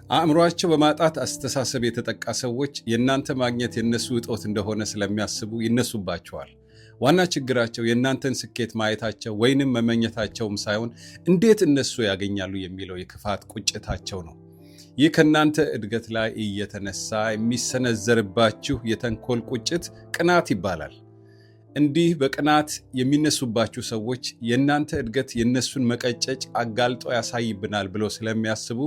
አእምሮአቸው በማጣት አስተሳሰብ የተጠቃ ሰዎች የእናንተ ማግኘት የነሱ እጦት እንደሆነ ስለሚያስቡ ይነሱባቸዋል። ዋና ችግራቸው የእናንተን ስኬት ማየታቸው ወይንም መመኘታቸውም ሳይሆን እንዴት እነሱ ያገኛሉ የሚለው የክፋት ቁጭታቸው ነው። ይህ ከእናንተ እድገት ላይ እየተነሳ የሚሰነዘርባችሁ የተንኮል ቁጭት ቅናት ይባላል። እንዲህ በቅናት የሚነሱባችሁ ሰዎች የእናንተ እድገት የእነሱን መቀጨጭ አጋልጦ ያሳይብናል ብለው ስለሚያስቡ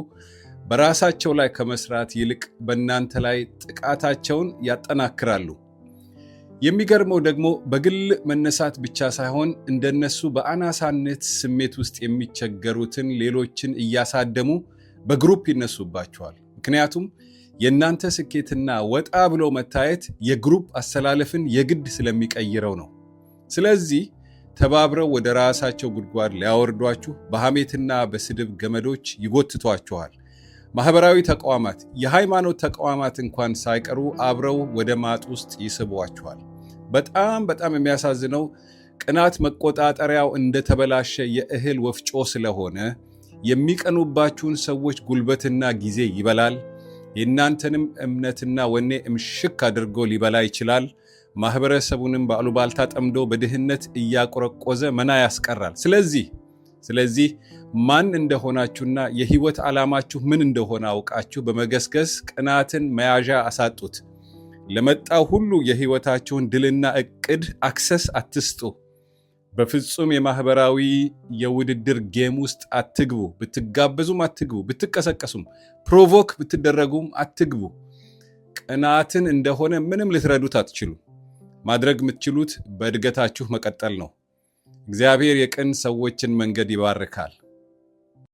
በራሳቸው ላይ ከመስራት ይልቅ በእናንተ ላይ ጥቃታቸውን ያጠናክራሉ። የሚገርመው ደግሞ በግል መነሳት ብቻ ሳይሆን እንደነሱ በአናሳነት ስሜት ውስጥ የሚቸገሩትን ሌሎችን እያሳደሙ በግሩፕ ይነሱባቸዋል። ምክንያቱም የእናንተ ስኬትና ወጣ ብሎ መታየት የግሩፕ አሰላለፍን የግድ ስለሚቀይረው ነው። ስለዚህ ተባብረው ወደ ራሳቸው ጉድጓድ ሊያወርዷችሁ በሐሜትና በስድብ ገመዶች ይጎትቷችኋል። ማህበራዊ ተቋማት፣ የሃይማኖት ተቋማት እንኳን ሳይቀሩ አብረው ወደ ማጥ ውስጥ ይስቧችኋል። በጣም የሚያሳዝነው ቅናት መቆጣጠሪያው እንደተበላሸ የእህል ወፍጮ ስለሆነ የሚቀኑባችሁን ሰዎች ጉልበትና ጊዜ ይበላል። የእናንተንም እምነትና ወኔ እምሽክ አድርጎ ሊበላ ይችላል። ማህበረሰቡንም በአሉባልታ ጠምዶ በድህነት እያቆረቆዘ መና ያስቀራል። ስለዚህ ማን እንደሆናችሁና የህይወት ዓላማችሁ ምን እንደሆነ አውቃችሁ በመገስገስ ቅናትን መያዣ አሳጡት። ለመጣው ሁሉ የህይወታችሁን ድልና እቅድ አክሰስ አትስጡ። በፍጹም የማህበራዊ የውድድር ጌም ውስጥ አትግቡ። ብትጋበዙም አትግቡ። ብትቀሰቀሱም ፕሮቮክ ብትደረጉም አትግቡ። ቅናትን እንደሆነ ምንም ልትረዱት አትችሉ። ማድረግ የምትችሉት በእድገታችሁ መቀጠል ነው። እግዚአብሔር የቅን ሰዎችን መንገድ ይባርካል።